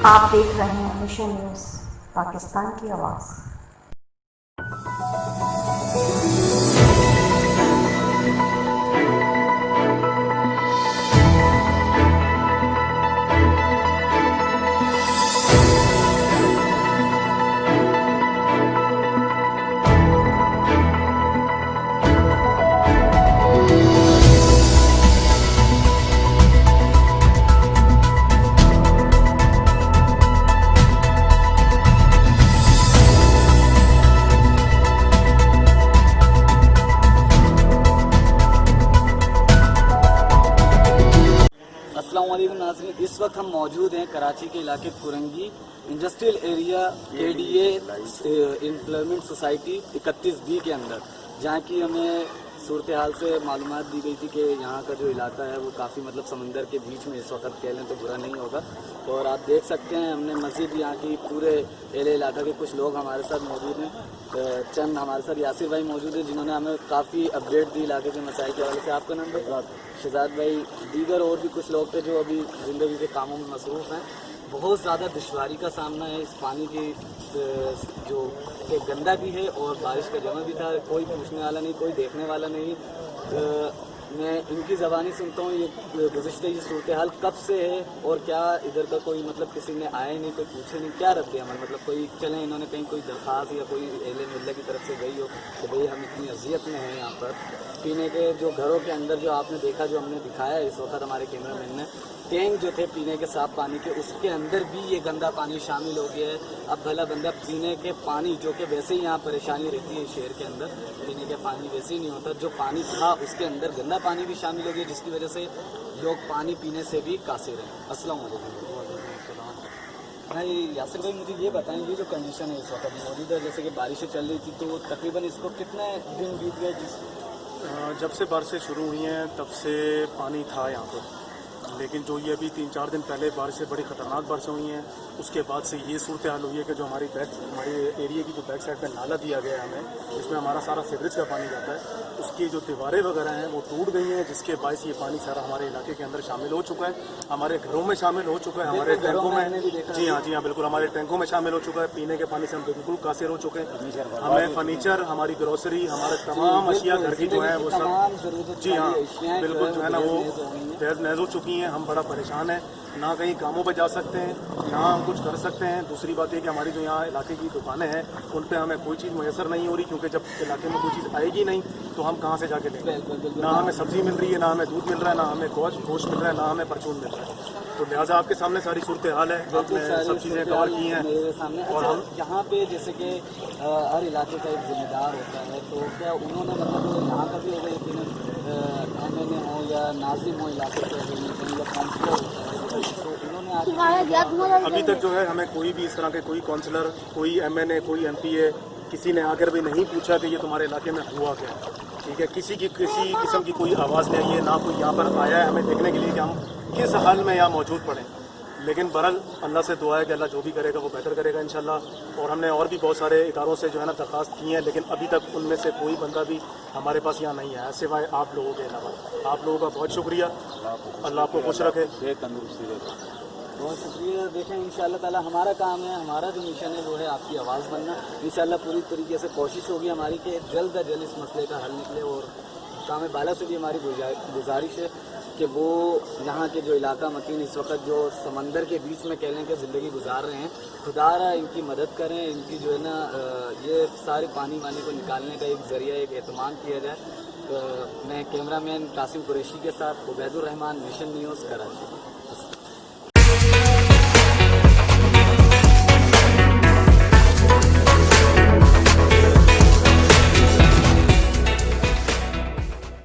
आप देख रहे हैं मिशन न्यूज़, पाकिस्तान की आवाज़। अस्सलामुअलैकुम नाज़रीन, इस वक्त हम मौजूद हैं कराची के इलाके Korangi industrial area ADA employment society 31B के अंदर, जहाँ की हमें सूरत हाल से मालूमात दी गई थी कि यहाँ का जो इलाका है वो काफ़ी मतलब समंदर के बीच में इस वक्त कह लें तो बुरा नहीं होगा। और आप देख सकते हैं हमने मस्जिद यहाँ की पूरे एले इलाका के कुछ लोग हमारे साथ मौजूद हैं। चंद हमारे साथ यासिर भाई मौजूद हैं जिन्होंने हमें काफ़ी अपडेट दी इलाके के मसाइल के हवाले से। आपका नाम है? शहजाद भाई। दीगर और भी कुछ लोग थे जो अभी ज़िंदगी के कामों में मसरूफ़ हैं। बहुत ज़्यादा दुश्वारी का सामना है इस पानी की, जो कि गंदा भी है और बारिश का जमा भी था। कोई पूछने वाला नहीं, कोई देखने वाला नहीं। मैं इनकी ज़बानी सुनता हूँ ये गुज़िश्ता ये सूरत हाल कब से है और क्या इधर का कोई मतलब किसी ने आए नहीं, कोई पूछे नहीं, क्या रद्द अमल मतलब कोई चलें इन्होंने कहीं कोई दरख्वास्त या कोई एहले मिल्ला की तरफ से गई हो कि भाई हम इतनी अजियत में हैं यहाँ पर। पीने के जो घरों के अंदर जो आपने देखा, जो हमने दिखाया इस वक्त हमारे कैमरामैन ने, टैंक जो थे पीने के साफ पानी के, उसके अंदर भी ये गंदा पानी शामिल हो गया है। अब भला बंदा पीने के पानी, जो कि वैसे ही यहाँ परेशानी रहती है शहर के अंदर, पीने के पानी वैसे ही नहीं होता, जो पानी था उसके अंदर गंदा पानी भी शामिल हो गया, जिसकी वजह से लोग पानी पीने से भी कासिर हैं। अस्सलाम वालेकुम भाई। यासिर भाई मुझे ये बताएं, ये जो कंडीशन है इस वक्त मौजूद है, जैसे कि बारिशें चल रही थी तो तकरीबन इसको कितने दिन बीत गए? जब से बारिशें शुरू हुई हैं तब से पानी था यहाँ पर, लेकिन जो ये अभी 3-4 दिन पहले बारिशें बड़ी ख़तरनाक बारिशें हुई हैं, उसके बाद से ये सूरत हाल हुई है कि जो हमारे एरिया की जो बैक साइड पे नाला दिया गया है हमें, जिसमें हमारा सारा सीवरेज का पानी जाता है, उसकी जो दीवारें वगैरह हैं वो टूट गई हैं, जिसके बायस ये पानी सारा हमारे इलाके के अंदर शामिल हो चुका है, हमारे घरों में शामिल हो चुका है, हमारे टैंकों में। जी हाँ बिल्कुल, हमारे टैंकों में शामिल हो चुका है। पीने के पानी से हम बिल्कुल कासिर हो चुके हैं। हमें फर्नीचर, हमारी ग्रोसरी, हमारे तमाम अशिया घर की जो है वो सब, जी हाँ बिल्कुल जो है ना वो तहस नहस हो चुकी हैं। हम बड़ा परेशान हैं, ना कहीं कामों पे जा सकते हैं, ना हम कुछ कर सकते हैं। दूसरी बात ये कि हमारी जो यहाँ इलाके की दुकानें हैं उन पे हमें कोई चीज़ मैसर नहीं हो रही, क्योंकि जब इलाके में कोई चीज़ आएगी नहीं तो हम कहाँ से जाके लेंगे। ना हमें सब्ज़ी मिल रही है, ना हमें दूध मिल रहा है, ना हमें गोश्त मिल रहा है, ना हमें परचून मिल रहा है। तो लिहाजा आपके सामने सारी सूरत हाल है, आपने सब चीज़ें कवर की हैं मेरे सामने। और हम यहाँ पे जैसे कि हर इलाके का एक जिम्मेदार होता है, तो क्या उन्होंने मतलब यहाँ का भी होगा यकीन MNA हो या नाजिम हो इलाके के, या काउंसलर होता है, तो उन्होंने अभी तक जो है हमें कोई भी इस तरह के कोई काउंसलर, कोई MNA, कोई MPA किसी ने आकर भी नहीं पूछा कि ये तुम्हारे इलाके में हुआ क्या। ठीक है, किसी किस्म की कोई आवाज़ नहीं आई है, ना कोई यहाँ पर आया है हमें देखने के लिए कि हम किस हाल में यहाँ मौजूद पड़े। लेकिन बहरहाल अल्लाह से दुआ है कि अल्लाह जो भी करेगा वो बेहतर करेगा इंशाल्लाह। और हमने और भी बहुत सारे इदारों से जो है ना दरख्वास्त की हैं, लेकिन अभी तक उनमें से कोई बंदा भी हमारे पास यहाँ नहीं आया, सिवाय आप लोगों के अलावा। आप लोगों का बहुत शुक्रिया, अल्लाह आपको खुश रखे, तंदुरुस्ती रखे। बहुत शुक्रिया। देखें इंशाअल्लाह ताला हमारा काम है, हमारा जो मिशन है वो है आपकी आवाज़ बनना। इंशाअल्लाह पूरी तरीके से कोशिश होगी हमारी कि जल्द अज जल्द इस मसले का हल निकले। और काम बाला से भी हमारी गुजारिश है कि वो यहाँ के जो इलाका मकीन इस वक्त जो समंदर के बीच में कह लें कि ज़िंदगी गुजार रहे हैं, खुदारा इनकी मदद करें, इनकी जो है ना ये सारे पानी वानी को निकालने का एक ज़रिया, एक एहतमाम किया जाए। मैं कैमरामैन कासिम कुरैशी के साथ उबैदुर रहमान, मिशन न्यूज़, कराची।